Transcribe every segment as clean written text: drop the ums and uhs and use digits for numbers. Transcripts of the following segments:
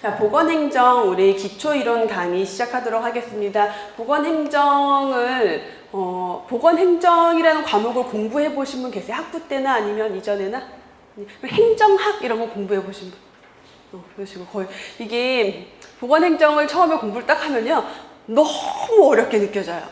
자, 보건행정 우리 기초이론 강의 시작하도록 하겠습니다. 보건행정이라는 과목을 공부해 보신 분 계세요? 학부 때나 아니면 이전에나? 행정학 이런 거 공부해 보신 분? 그러시고 거의 이게 보건행정을 처음에 공부를 딱 하면요 너무 어렵게 느껴져요.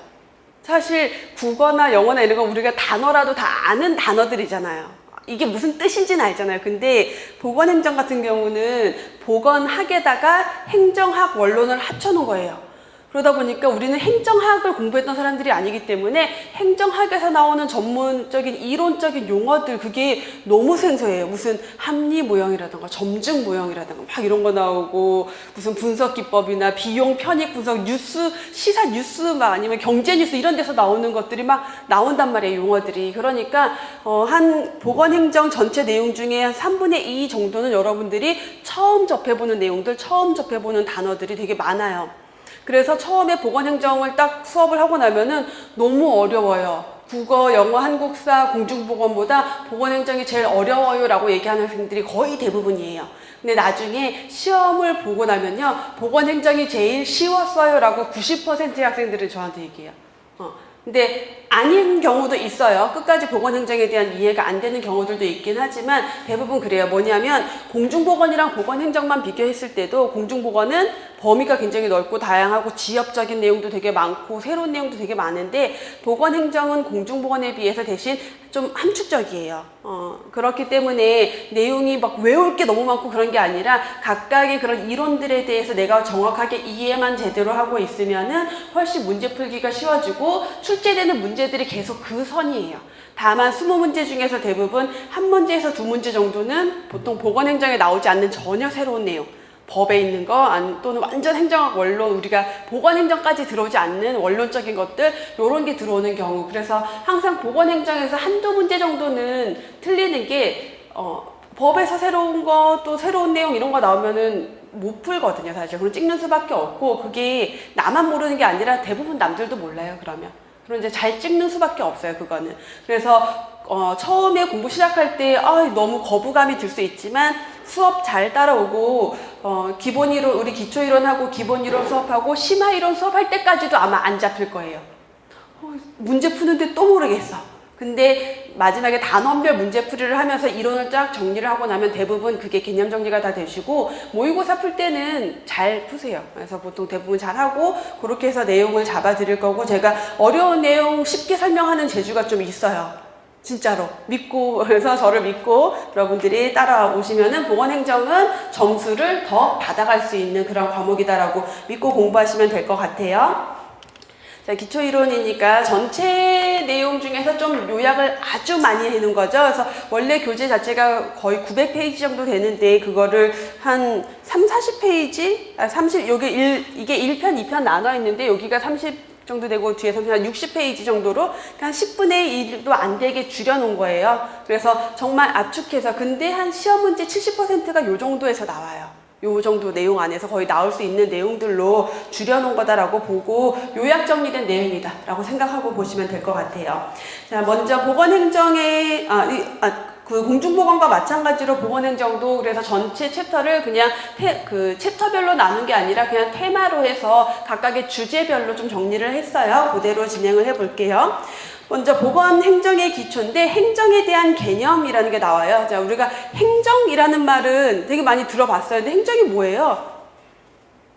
사실 국어나 영어나 이런 거 우리가 단어라도 다 아는 단어들이잖아요. 이게 무슨 뜻인지는 알잖아요. 근데 보건행정 같은 경우는 보건학에다가 행정학 원론을 합쳐놓은 거예요. 그러다 보니까 우리는 행정학을 공부했던 사람들이 아니기 때문에 행정학에서 나오는 전문적인 이론적인 용어들 그게 너무 생소해요. 무슨 합리 모형이라든가 점증 모형이라든가 막 이런 거 나오고 무슨 분석 기법이나 비용 편익 분석 뉴스 시사 뉴스 막 아니면 경제 뉴스 이런 데서 나오는 것들이 막 나온단 말이에요. 용어들이. 그러니까 한 보건행정 전체 내용 중에 한 3분의 2 정도는 여러분들이 처음 접해보는 내용들 처음 접해보는 단어들이 되게 많아요. 그래서 처음에 보건행정을 딱 수업을 하고 나면은 너무 어려워요. 국어, 영어, 한국사, 공중보건보다 보건행정이 제일 어려워요 라고 얘기하는 학생들이 거의 대부분이에요. 근데 나중에 시험을 보고 나면요 보건행정이 제일 쉬웠어요 라고 90%의 학생들은 저한테 얘기해요. 근데 아닌 경우도 있어요. 끝까지 보건행정에 대한 이해가 안 되는 경우들도 있긴 하지만 대부분 그래요. 뭐냐면 공중보건이랑 보건행정만 비교했을 때도 공중보건은 범위가 굉장히 넓고 다양하고 지역적인 내용도 되게 많고 새로운 내용도 되게 많은데 보건행정은 공중보건에 비해서 대신 좀 함축적이에요. 그렇기 때문에 내용이 막 외울 게 너무 많고 그런 게 아니라 각각의 그런 이론들에 대해서 내가 정확하게 이해만 제대로 하고 있으면은 훨씬 문제 풀기가 쉬워지고 출제되는 문제들이 계속 그 선이에요. 다만 20문제 중에서 대부분 한 문제에서 두 문제 정도는 보통 보건행정에 나오지 않는 전혀 새로운 내용 법에 있는 거 또는 완전 행정학 원론 우리가 보건행정까지 들어오지 않는 원론적인 것들 이런 게 들어오는 경우 그래서 항상 보건행정에서 한두 문제 정도는 틀리는 게 법에서 새로운 거 또 새로운 내용 이런 거 나오면은 못 풀거든요. 사실 그럼 찍는 수밖에 없고 그게 나만 모르는 게 아니라 대부분 남들도 몰라요. 그러면 그럼 이제 잘 찍는 수밖에 없어요. 그거는 그래서 처음에 공부 시작할 때 너무 거부감이 들 수 있지만 수업 잘 따라오고 기본이론 우리 기초이론하고 기본이론 수업하고 심화이론 수업할 때까지도 아마 안 잡힐 거예요. 문제 푸는데 또 모르겠어. 근데 마지막에 단원별 문제풀이를 하면서 이론을 쫙 정리를 하고 나면 대부분 그게 개념 정리가 다 되시고 모의고사 풀 때는 잘 푸세요. 그래서 보통 대부분 잘하고 그렇게 해서 내용을 잡아 드릴 거고 제가 어려운 내용 쉽게 설명하는 재주가 좀 있어요. 진짜로 믿고 그래서 저를 믿고 여러분들이 따라오시면은 보건행정은 점수를 더 받아갈 수 있는 그런 과목이다라고 믿고 공부하시면 될 것 같아요. 자, 기초이론이니까 전체 내용 중에서 좀 요약을 아주 많이 해놓은 거죠. 그래서 원래 교재 자체가 거의 900페이지 정도 되는데 그거를 한 30, 40페이지? 이게 1편, 2편 나눠 있는데 여기가 30 정도 되고 뒤에서 한 60페이지 정도로 한 10분의 1도 안 되게 줄여놓은 거예요. 그래서 정말 압축해서 근데 한 시험 문제 70%가 요 정도에서 나와요. 요 정도 내용 안에서 거의 나올 수 있는 내용들로 줄여놓은 거다라고 보고 요약 정리된 내용이다 라고 생각하고 보시면 될 것 같아요. 자, 먼저 보건행정의 그 공중보건과 마찬가지로 보건행정도 그래서 전체 챕터를 그냥 그 챕터별로 나눈 게 아니라 그냥 테마로 해서 각각의 주제별로 좀 정리를 했어요. 그대로 진행을 해볼게요. 먼저 보건행정의 기초인데 행정에 대한 개념이라는 게 나와요. 자, 우리가 행정이라는 말은 되게 많이 들어봤어요. 근데 행정이 뭐예요?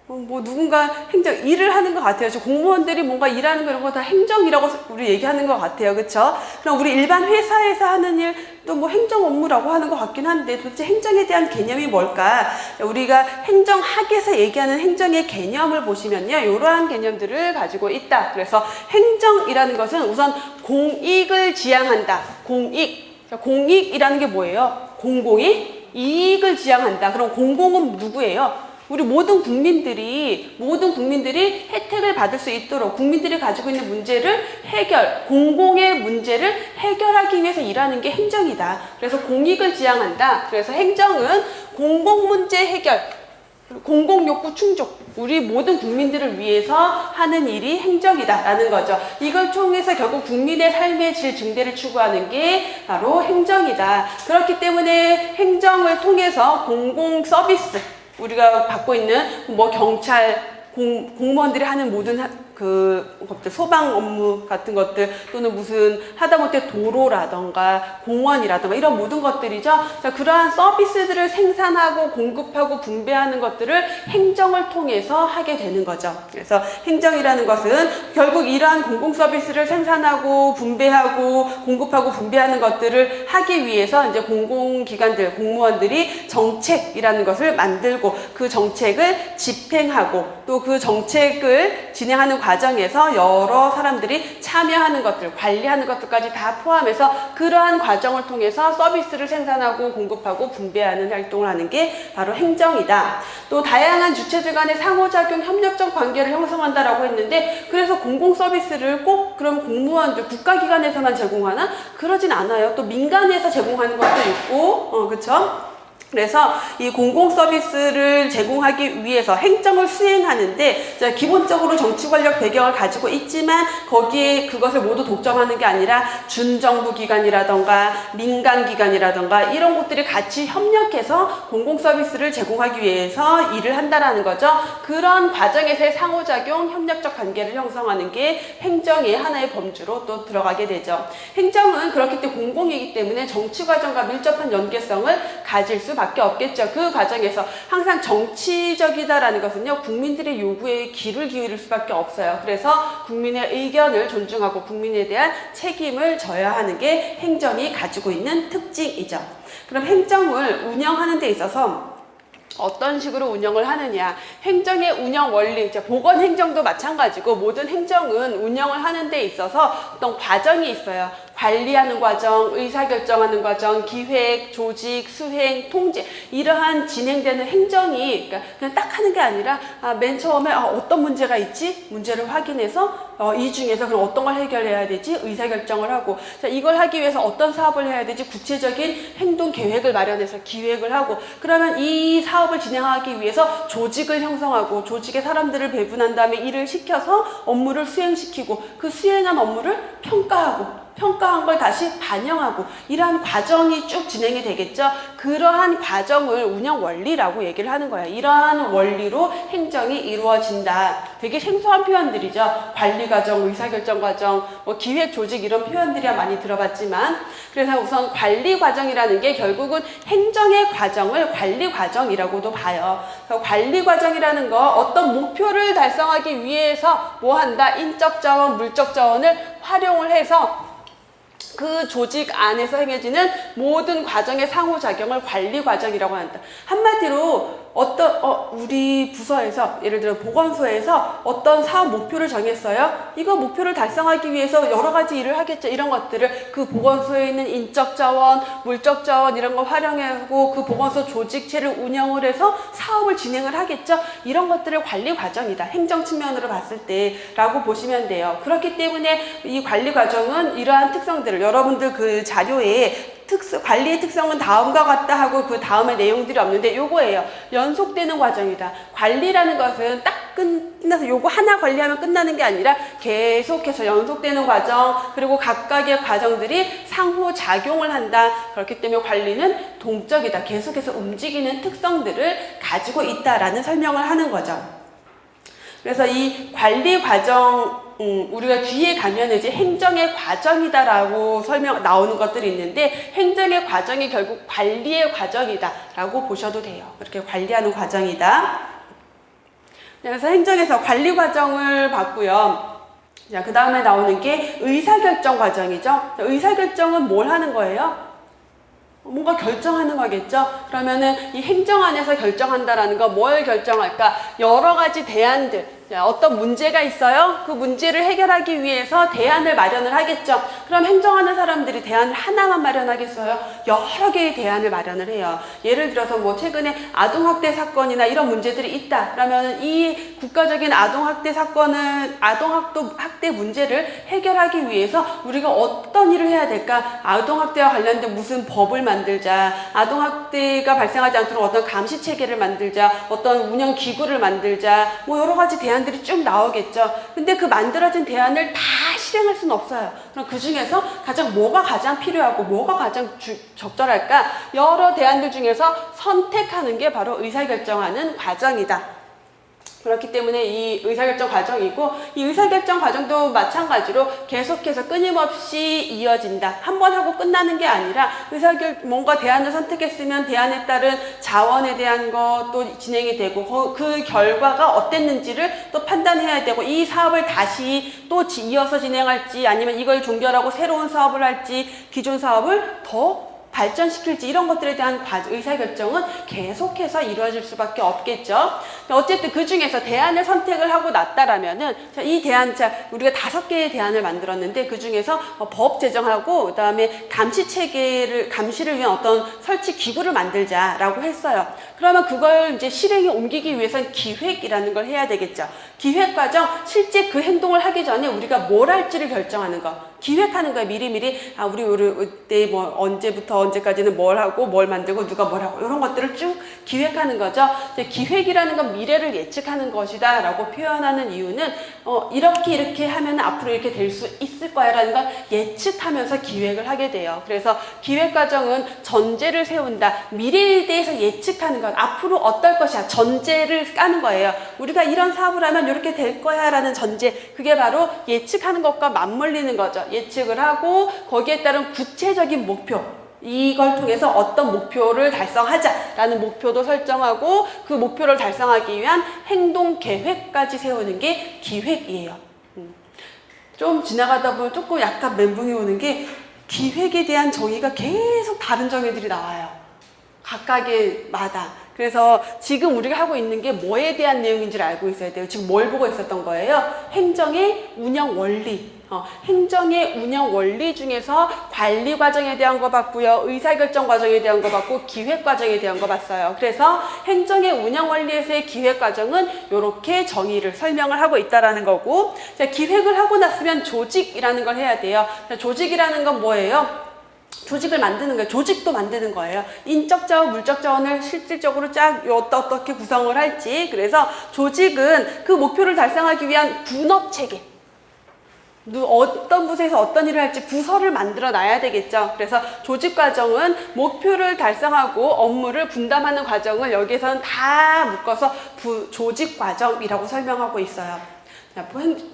누군가 일을 하는 것 같아요. 공무원들이 뭔가 일하는 거 이런 거 다 행정이라고 우리 얘기하는 것 같아요. 그쵸? 그럼 우리 일반 회사에서 하는 일도 뭐 행정 업무라고 하는 것 같긴 한데 도대체 행정에 대한 개념이 뭘까? 우리가 행정학에서 얘기하는 행정의 개념을 보시면요. 이러한 개념들을 가지고 있다. 그래서 행정이라는 것은 우선 공익을 지향한다. 공익이라는 게 뭐예요? 공공의 이익을 지향한다. 그럼 공공은 누구예요? 우리 모든 국민들이 혜택을 받을 수 있도록 국민들이 가지고 있는 문제를 공공의 문제를 해결하기 위해서 일하는 게 행정이다. 그래서 공익을 지향한다. 그래서 행정은 공공 문제 해결, 공공 욕구 충족, 우리 모든 국민들을 위해서 하는 일이 행정이다라는 거죠. 이걸 통해서 결국 국민의 삶의 질 증대를 추구하는 게 바로 행정이다. 그렇기 때문에 행정을 통해서 공공 서비스, 우리가 받고 있는 뭐 경찰, 공무원들이 하는 모든 소방 업무 같은 것들, 또는 무슨 하다못해 도로라던가 공원이라던가 이런 모든 것들이죠. 자, 그러한 서비스들을 생산하고 공급하고 분배하는 것들을 행정을 통해서 하게 되는 거죠. 그래서 행정이라는 것은 결국 이러한 공공 서비스를 생산하고 분배하고 공급하고 분배하는 것들을 하기 위해서 이제 공공기관들, 공무원들이 정책이라는 것을 만들고 그 정책을 집행하고 또 그 정책을 진행하는 과정에서 여러 사람들이 참여하는 것들, 관리하는 것들까지 다 포함해서 그러한 과정을 통해서 서비스를 생산하고 공급하고 분배하는 활동을 하는 게 바로 행정이다. 또 다양한 주체들 간의 상호작용, 협력적 관계를 형성한다라고 했는데, 그래서 공공 서비스를 꼭 그럼 공무원들, 국가기관에서만 제공하나? 그러진 않아요. 또 민간에서 제공하는 것도 있고, 그쵸? 그래서 이 공공 서비스를 제공하기 위해서 행정을 수행하는데, 기본적으로 정치 권력 배경을 가지고 있지만 거기에 그것을 모두 독점하는 게 아니라 준정부 기관이라던가 민간 기관이라던가 이런 곳들이 같이 협력해서 공공 서비스를 제공하기 위해서 일을 한다라는 거죠. 그런 과정에서의 상호작용, 협력적 관계를 형성하는 게 행정의 하나의 범주로 또 들어가게 되죠. 행정은 그렇기 때문에 공공이기 때문에 정치 과정과 밀접한 연계성을 가질 수밖에 없겠죠. 그 과정에서 항상 정치적이다라는 것은요, 국민들의 요구에 귀를 기울일 수밖에 없어요. 그래서 국민의 의견을 존중하고 국민에 대한 책임을 져야 하는 게 행정이 가지고 있는 특징이죠. 그럼 행정을 운영하는 데 있어서 어떤 식으로 운영을 하느냐, 행정의 운영 원리, 보건행정도 마찬가지고 모든 행정은 운영을 하는 데 있어서 어떤 과정이 있어요. 관리하는 과정, 의사결정하는 과정, 기획, 조직, 수행, 통제, 이러한 진행되는 행정이 그냥 딱 하는 게 아니라 맨 처음에 어떤 문제가 있지? 문제를 확인해서 이 중에서 그럼 어떤 걸 해결해야 되지? 의사결정을 하고, 자, 이걸 하기 위해서 어떤 사업을 해야 되지? 구체적인 행동 계획을 마련해서 기획을 하고, 그러면 이 사업을 진행하기 위해서 조직을 형성하고 조직의 사람들을 배분한 다음에 일을 시켜서 업무를 수행시키고, 그 수행한 업무를 평가한 걸 다시 반영하고, 이러한 과정이 쭉 진행이 되겠죠. 그러한 과정을 운영 원리라고 얘기를 하는 거예요. 이러한 원리로 행정이 이루어진다. 되게 생소한 표현들이죠. 관리 과정, 의사결정 과정, 뭐 기획, 조직 이런 표현들이야 많이 들어봤지만, 그래서 우선 관리 과정이라는 게 결국은 행정의 과정을 관리 과정이라고도 봐요. 그래서 관리 과정이라는 거, 어떤 목표를 달성하기 위해서 뭐 한다? 인적 자원, 물적 자원을 활용을 해서 그 조직 안에서 행해지는 모든 과정의 상호작용을 관리 과정이라고 한다. 한마디로 우리 부서에서, 예를 들어 보건소에서 어떤 사업 목표를 정했어요. 이거 목표를 달성하기 위해서 여러 가지 일을 하겠죠. 이런 것들을 그 보건소에 있는 인적 자원, 물적 자원 이런 걸 활용하고 그 보건소 조직체를 운영을 해서 사업을 진행을 하겠죠. 이런 것들을 관리 과정이다. 행정 측면으로 봤을 때라고 보시면 돼요. 그렇기 때문에 이 관리 과정은 이러한 특성들을 여러분들 그 자료에 관리의 특성은 다음과 같다 하고 그 다음에 내용들이 없는데 요거예요. 연속되는 과정이다. 관리라는 것은 딱 끝나서 요거 하나 관리하면 끝나는 게 아니라 계속해서 연속되는 과정, 그리고 각각의 과정들이 상호작용을 한다. 그렇기 때문에 관리는 동적이다. 계속해서 움직이는 특성들을 가지고 있다라는 설명을 하는 거죠. 그래서 이 관리 과정, 우리가 뒤에 가면 이제 행정의 과정이다라고 나오는 것들이 있는데, 행정의 과정이 결국 관리의 과정이다라고 보셔도 돼요. 그렇게 관리하는 과정이다. 그래서 행정에서 관리 과정을 봤고요. 자, 그 다음에 나오는 게 의사결정 과정이죠. 의사결정은 뭘 하는 거예요? 뭔가 결정하는 거겠죠? 그러면은 이 행정 안에서 결정한다라는 거, 뭘 결정할까? 여러 가지 대안들, 어떤 문제가 있어요? 그 문제를 해결하기 위해서 대안을 마련을 하겠죠? 그럼 행정하는 사람들이 대안을 하나만 마련하겠어요? 여러 개의 대안을 마련을 해요. 예를 들어서 뭐 최근에 아동학대 사건이나 이런 문제들이 있다. 그러면 이 국가적인 아동학대 사건은, 아동학대 문제를 해결하기 위해서 우리가 어떤 일을 해야 될까? 아동학대와 관련된 무슨 법을 만들자, 아동학대가 발생하지 않도록 어떤 감시체계를 만들자, 어떤 운영기구를 만들자, 뭐 여러 가지 대안들이 쭉 나오겠죠. 근데 그 만들어진 대안을 다 실행할 수는 없어요. 그럼 그 중에서 뭐가 가장 필요하고 뭐가 가장 적절할까? 여러 대안들 중에서 선택하는 게 바로 의사결정하는 과정이다. 그렇기 때문에 이 의사결정 과정이고, 이 의사결정 과정도 마찬가지로 계속해서 끊임없이 이어진다. 한 번 하고 끝나는 게 아니라 뭔가 대안을 선택했으면 대안에 따른 자원에 대한 것도 진행이 되고, 그 결과가 어땠는지를 또 판단해야 되고, 이 사업을 다시 또 이어서 진행할지 아니면 이걸 종결하고 새로운 사업을 할지 기존 사업을 더 발전시킬지 이런 것들에 대한 의사결정은 계속해서 이루어질 수밖에 없겠죠. 어쨌든 그 중에서 대안을 선택을 하고 났다라면은 이 대안, 우리가 5개의 대안을 만들었는데 그 중에서 법 제정하고 그다음에 감시를 위한 어떤 설치 기구를 만들자라고 했어요. 그러면 그걸 이제 실행에 옮기기 위해서는 기획이라는 걸 해야 되겠죠. 기획 과정, 실제 그 행동을 하기 전에 우리가 뭘 할지를 결정하는 거. 기획하는 거야. 미리미리 우리 때 뭐 언제부터 언제까지는 뭘 하고 뭘 만들고 누가 뭘 하고 이런 것들을 쭉 기획하는 거죠. 기획이라는 건 미래를 예측하는 것이다 라고 표현하는 이유는 이렇게 하면 앞으로 이렇게 될 수 있을 거야 라는 걸 예측하면서 기획을 하게 돼요. 그래서 기획 과정은 전제를 세운다. 미래에 대해서 예측하는 것, 앞으로 어떨 것이야. 전제를 까는 거예요. 우리가 이런 사업을 하면 이렇게 될 거야 라는 전제, 그게 바로 예측하는 것과 맞물리는 거죠. 예측을 하고 거기에 따른 구체적인 목표, 이걸 통해서 어떤 목표를 달성하자라는 목표도 설정하고 그 목표를 달성하기 위한 행동 계획까지 세우는 게 기획이에요. 좀 지나가다 보면 조금 약간 멘붕이 오는 게 기획에 대한 정의가 계속 다른 정의들이 나와요. 각각의 마다. 그래서 지금 우리가 하고 있는 게 뭐에 대한 내용인지를 알고 있어야 돼요. 지금 뭘 보고 있었던 거예요? 행정의 운영 원리. 행정의 운영 원리 중에서 관리 과정에 대한 거 봤고요. 의사결정 과정에 대한 거 봤고 기획 과정에 대한 거 봤어요. 그래서 행정의 운영 원리에서의 기획 과정은 이렇게 정의를 설명을 하고 있다라는 거고, 자, 기획을 하고 났으면 조직이라는 걸 해야 돼요. 자, 조직이라는 건 뭐예요? 조직을 만드는 거예요. 조직도 만드는 거예요. 인적 자원, 물적 자원을 실질적으로 어떻게 구성을 할지. 그래서 조직은 그 목표를 달성하기 위한 분업 체계. 어떤 부서에서 어떤 일을 할지 부서를 만들어 놔야 되겠죠. 그래서 조직 과정은 목표를 달성하고 업무를 분담하는 과정을 여기에서는 다 묶어서 조직 과정이라고 설명하고 있어요.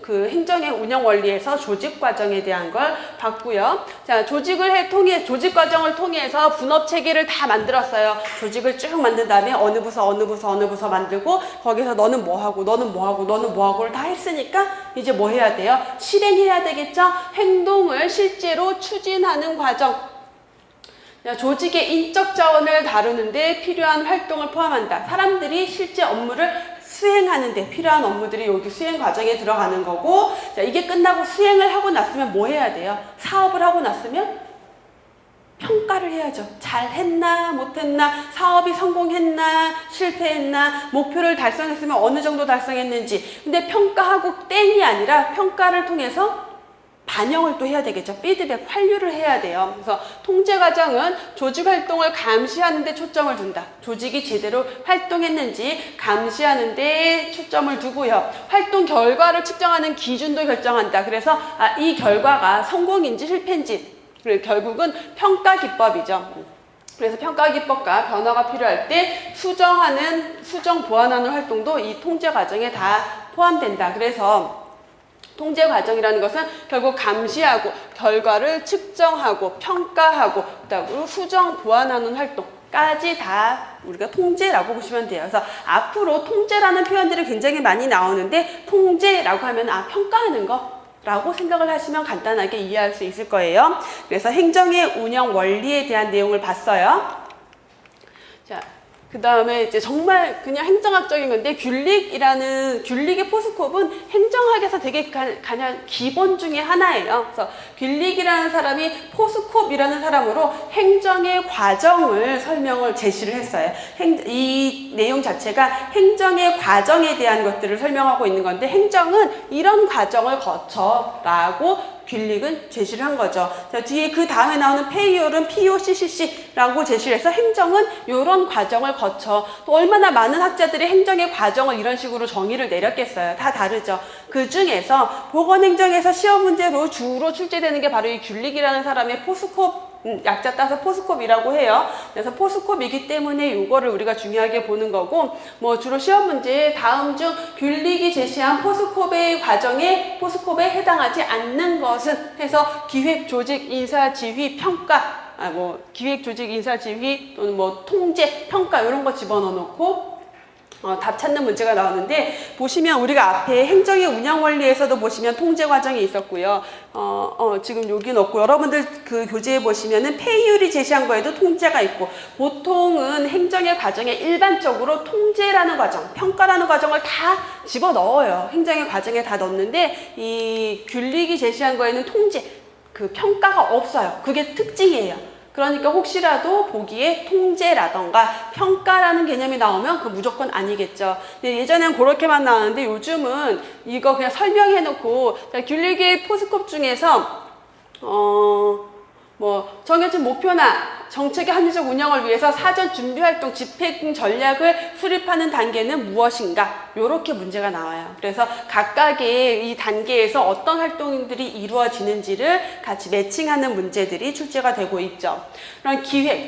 그 행정의 운영 원리에서 조직 과정에 대한 걸 봤고요. 자, 조직 과정을 통해서 분업 체계를 다 만들었어요. 조직을 쭉 만든 다음에 어느 부서 만들고 거기서 너는 뭐 하고 너는 뭐 하고 너는 뭐 하고를 다 했으니까 이제 뭐 해야 돼요? 실행해야 되겠죠? 행동을 실제로 추진하는 과정. 조직의 인적 자원을 다루는데 필요한 활동을 포함한다. 사람들이 실제 업무를 수행하는데 필요한 업무들이 여기 수행 과정에 들어가는 거고, 자, 이게 끝나고 수행을 하고 났으면 뭐 해야 돼요? 사업을 하고 났으면 평가를 해야죠. 잘했나 못했나, 사업이 성공했나 실패했나, 목표를 달성했으면 어느 정도 달성했는지. 근데 평가하고 땡이 아니라 평가를 통해서 반영을 또 해야 되겠죠. 피드백, 환류를 해야 돼요. 그래서 통제 과정은 조직 활동을 감시하는 데 초점을 둔다. 조직이 제대로 활동했는지 감시하는 데 초점을 두고요. 활동 결과를 측정하는 기준도 결정한다. 그래서 이 결과가 성공인지 실패인지, 그리고 결국은 평가 기법이죠. 그래서 평가 기법과 변화가 필요할 때 수정 보완하는 활동도 이 통제 과정에 다 포함된다. 그래서 통제 과정이라는 것은 결국 감시하고 결과를 측정하고 평가하고 그다음에 수정 보완하는 활동까지 다 우리가 통제라고 보시면 돼요. 그래서 앞으로 통제라는 표현들이 굉장히 많이 나오는데, 통제라고 하면 평가하는 거 라고 생각을 하시면 간단하게 이해할 수 있을 거예요. 그래서 행정의 운영 원리에 대한 내용을 봤어요. 자, 그 다음에 이제 정말 그냥 행정학적인 건데, 귤릭의 포스콥은 행정학에서 되게 가장 기본 중에 하나예요. 그래서 귤릭이라는 사람이 포스콥이라는 사람으로 행정의 과정을 제시를 했어요. 이 내용 자체가 행정의 과정에 대한 것들을 설명하고 있는 건데, 행정은 이런 과정을 거쳐라고 균릭은 제시를 한 거죠. 자, 뒤에 그 다음에 나오는 페이올은 POCCC라고 제시를 해서 행정은 이런 과정을 거쳐 또 얼마나 많은 학자들이 행정의 과정을 이런 식으로 정의를 내렸겠어요. 다 다르죠. 그 중에서 보건행정에서 시험 문제로 주로 출제되는 게 바로 이 균릭이라는 사람의 포스콥 약자 따서 포스콥이라고 해요. 그래서 포스콥이기 때문에 이거를 우리가 중요하게 보는 거고, 뭐 주로 시험 문제에 다음 중 균릭이 제시한 포스콥의 과정에 포스콥에 해당하지 않는 것은 해서 기획, 조직, 인사, 지휘, 평가, 기획, 조직, 인사, 지휘 또는 뭐 통제, 평가 이런 거 집어넣어 놓고 답 찾는 문제가 나오는데, 보시면 우리가 앞에 행정의 운영 원리에서도 보시면 통제 과정이 있었고요. 지금 여기 넣고 여러분들 그 교재에 보시면은 페이율이 제시한 거에도 통제가 있고, 보통은 행정의 과정에 일반적으로 통제라는 과정, 평가라는 과정을 다 집어 넣어요. 행정의 과정에 다 넣는데 이 균릭이 제시한 거에는 통제, 그 평가가 없어요. 그게 특징이에요. 그러니까 혹시라도 보기에 통제라던가 평가라는 개념이 나오면 그 무조건 아니겠죠. 근데 예전에는 그렇게만 나왔는데 요즘은 이거 그냥 설명해 놓고 균릭의 포스콥 중에서 정해진 목표나 정책의 합리적 운영을 위해서 사전 준비 활동, 집행 전략을 수립하는 단계는 무엇인가? 요렇게 문제가 나와요. 그래서 각각의 이 단계에서 어떤 활동들이 이루어지는지를 같이 매칭하는 문제들이 출제가 되고 있죠. 그럼 기획,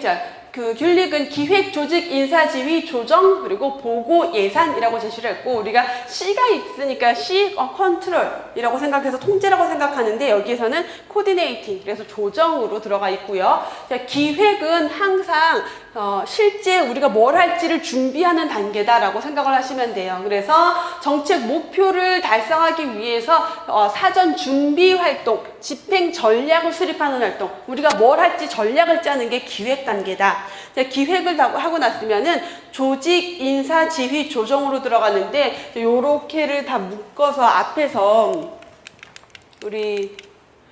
그 균릭은 기획, 조직, 인사, 지휘, 조정, 그리고 보고, 예산이라고 제시를 했고, 우리가 C가 있으니까 C, 컨트롤이라고 생각해서 통제라고 생각하는데, 여기에서는 코디네이팅, 그래서 조정으로 들어가 있고요. 자, 기획은 항상 실제 우리가 뭘 할지를 준비하는 단계다라고 생각을 하시면 돼요. 그래서 정책 목표를 달성하기 위해서 사전 준비 활동, 집행 전략을 수립하는 활동, 우리가 뭘 할지 전략을 짜는 게 기획 단계다. 기획을 하고 났으면은 조직, 인사, 지휘, 조정으로 들어가는데, 요렇게를 다 묶어서 앞에서 우리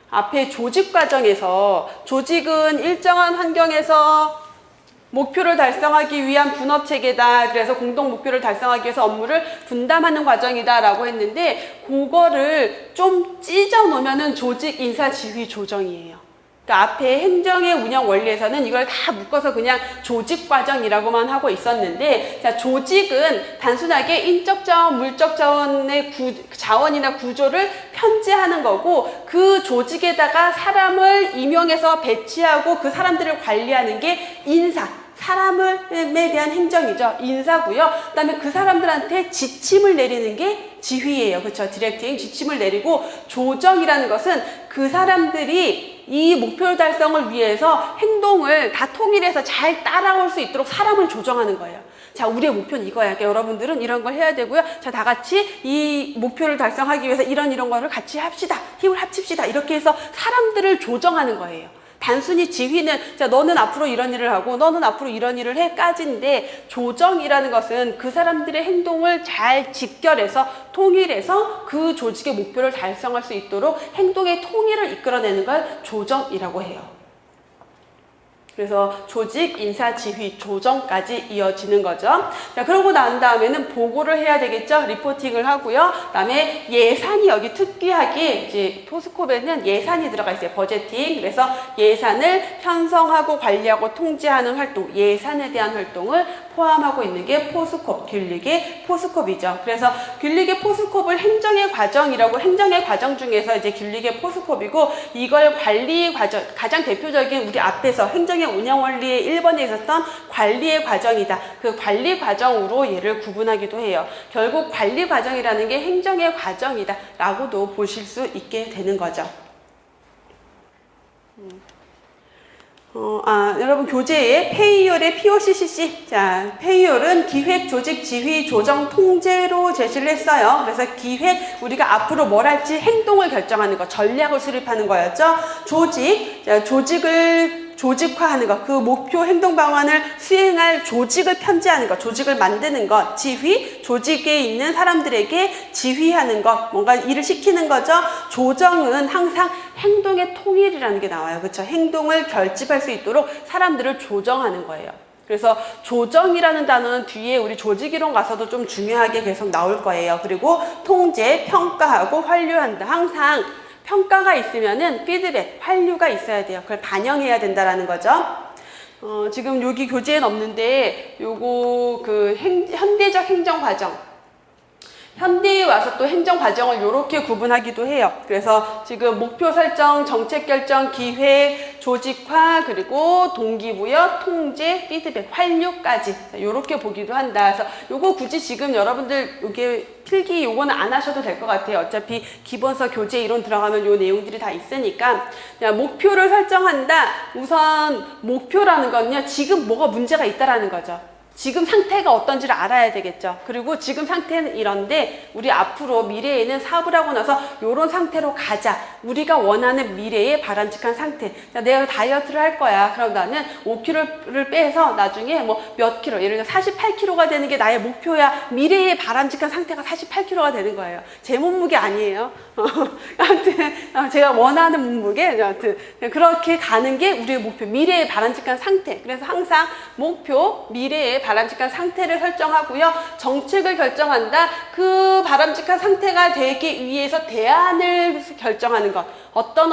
앞에 조직 과정에서, 조직은 일정한 환경에서 목표를 달성하기 위한 분업 체계다. 그래서 공동 목표를 달성하기 위해서 업무를 분담하는 과정이다 라고 했는데, 그거를 좀 찢어 놓으면은 조직, 인사, 지휘, 조정이에요. 그러니까 앞에 행정의 운영 원리에서는 이걸 다 묶어서 그냥 조직 과정이라고만 하고 있었는데, 자, 조직은 단순하게 인적 자원, 물적 자원의 자원이나 구조를 편제하는 거고, 그 조직에다가 사람을 임용해서 배치하고 그 사람들을 관리하는 게 인사, 사람에 대한 행정이죠. 인사고요. 그다음에 그 사람들한테 지침을 내리는 게 지휘예요. 그렇죠? 디렉팅, 지침을 내리고, 조정이라는 것은 그 사람들이 이 목표 달성을 위해서 행동을 다 통일해서 잘 따라올 수 있도록 사람을 조정하는 거예요. 자, 우리의 목표는 이거야. 그러니까 여러분들은 이런 걸 해야 되고요. 자, 다 같이 이 목표를 달성하기 위해서 이런 거를 같이 합시다. 힘을 합칩시다. 이렇게 해서 사람들을 조정하는 거예요. 단순히 지휘는, 자, 너는 앞으로 이런 일을 하고 너는 앞으로 이런 일을 해 까지인데, 조정이라는 것은 그 사람들의 행동을 잘 직결해서 통일해서 그 조직의 목표를 달성할 수 있도록 행동의 통일을 이끌어내는 걸 조정이라고 해요. 그래서 조직, 인사, 지휘, 조정까지 이어지는 거죠. 자, 그러고 난 다음에는 보고를 해야 되겠죠. 리포팅을 하고요. 그다음에 예산이, 여기 특이하게 이제 포스콥에는 예산이 들어가 있어요. 버제팅. 그래서 예산을 편성하고 관리하고 통제하는 활동, 예산에 대한 활동을 포함하고 있는 게 포스콥, 균릭의 포스콥이죠. 그래서 균릭의 포스콥을 행정의 과정이라고, 행정의 과정 중에서 이제 균릭의 포스콥이고, 이걸 관리 과정, 가장 대표적인 우리 앞에서 행정의 운영 원리의 1번에 있었던 관리의 과정이다. 그 관리 과정으로 얘를 구분하기도 해요. 결국 관리 과정이라는 게 행정의 과정이다 라고도 보실 수 있게 되는 거죠. 여러분 교재에 페이올의 POCCC, 자, 페이올은 기획, 조직, 지휘, 조정, 통제로 제시를 했어요. 그래서 기획, 우리가 앞으로 뭘 할지 행동을 결정하는 거, 전략을 수립하는 거였죠. 조직, 자, 조직을 조직화하는 것, 그 목표 행동 방안을 수행할 조직을 편제하는 것, 조직을 만드는 것. 지휘, 조직에 있는 사람들에게 지휘하는 것, 뭔가 일을 시키는 거죠. 조정은 항상 행동의 통일이라는 게 나와요. 그렇죠? 행동을 결집할 수 있도록 사람들을 조정하는 거예요. 그래서 조정이라는 단어는 뒤에 우리 조직이론 가서도 좀 중요하게 계속 나올 거예요. 그리고 통제, 평가하고 환류한다. 항상 평가가 있으면은 피드백, 환류가 있어야 돼요. 그걸 반영해야 된다라는 거죠. 지금 여기 교재엔 없는데 요거 그 현대적 행정 과정, 현대에 와서 또 행정 과정을 이렇게 구분하기도 해요. 그래서 지금 목표 설정, 정책 결정, 기획, 조직화, 그리고 동기부여, 통제, 피드백, 환류까지 이렇게 보기도 한다. 그래서 요거 굳이 지금 여러분들 요게 필기 요거는 안 하셔도 될 것 같아요. 어차피 기본서 교재 이론 들어가면 요 내용들이 다 있으니까. 목표를 설정한다. 우선 목표라는 건요, 지금 뭐가 문제가 있다라는 거죠. 지금 상태가 어떤지를 알아야 되겠죠. 그리고 지금 상태는 이런데 우리 앞으로 미래에는 사업을 하고 나서 이런 상태로 가자. 우리가 원하는 미래의 바람직한 상태. 내가 다이어트를 할 거야. 그럼 나는 5kg를 빼서 나중에 뭐 몇 킬로, 예를 들어 48kg가 되는 게 나의 목표야. 미래의 바람직한 상태가 48kg가 되는 거예요. 제 몸무게 아니에요. 아무튼 제가 원하는 몸무게, 아무튼 그렇게 가는 게 우리의 목표, 미래의 바람직한 상태. 그래서 항상 목표, 미래의 바람직한 상태를 설정하고요. 정책을 결정한다. 그 바람직한 상태가 되기 위해서 대안을 결정하는 것. 어떤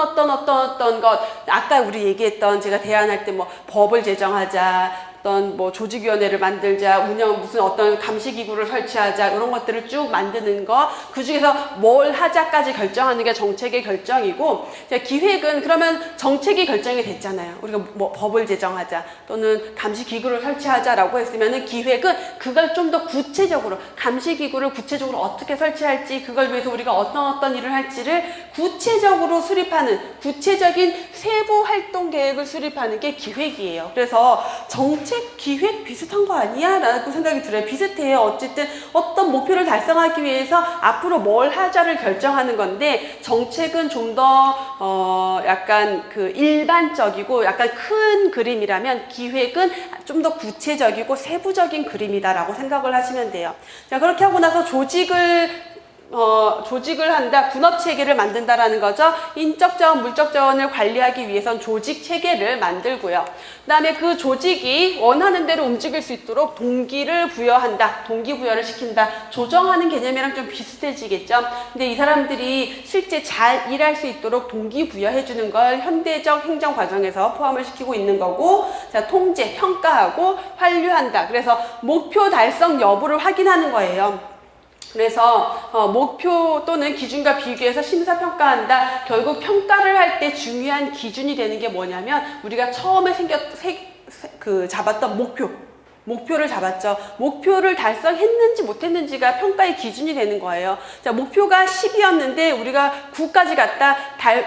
것. 아까 우리 얘기했던, 제가 대안할 때 뭐 법을 제정하자, 어떤 뭐 조직위원회를 만들자, 무슨 어떤 감시기구를 설치하자, 이런 것들을 쭉 만드는 거, 그 중에서 뭘 하자까지 결정하는 게 정책의 결정이고, 기획은 그러면 정책이 결정이 됐잖아요. 우리가 뭐 법을 제정하자 또는 감시기구를 설치하자라고 했으면은 기획은 그걸 좀 더 구체적으로, 감시기구를 구체적으로 어떻게 설치할지, 그걸 위해서 우리가 어떤 일을 할지를 구체적으로 수립하는, 구체적인 세부 활동 계획을 수립하는 게 기획이에요. 그래서 정책 기획 비슷한 거 아니야? 라고 생각이 들어요. 비슷해요. 어쨌든 어떤 목표를 달성하기 위해서 앞으로 뭘 하자를 결정하는 건데, 정책은 좀 더 약간 그 일반적이고 약간 큰 그림이라면, 기획은 좀 더 구체적이고 세부적인 그림이다라고 생각을 하시면 돼요. 자, 그렇게 하고 나서 조직을 한다, 군업 체계를 만든다라는 거죠. 인적 자원, 물적 자원을 관리하기 위해선 조직 체계를 만들고요. 그 다음에 그 조직이 원하는 대로 움직일 수 있도록 동기를 부여한다, 동기부여를 시킨다. 조정하는 개념이랑 좀 비슷해지겠죠. 근데 이 사람들이 실제 잘 일할 수 있도록 동기부여해주는 걸 현대적 행정 과정에서 포함을 시키고 있는 거고, 자, 통제, 평가하고 환류한다. 그래서 목표 달성 여부를 확인하는 거예요. 그래서 목표 또는 기준과 비교해서 심사평가한다. 결국 평가를 할 때 중요한 기준이 되는 게 뭐냐면, 우리가 처음에 잡았던 목표를 잡았죠. 목표를 달성했는지 못했는지가 평가의 기준이 되는 거예요. 자, 목표가 10이었는데 우리가 9까지 갔다,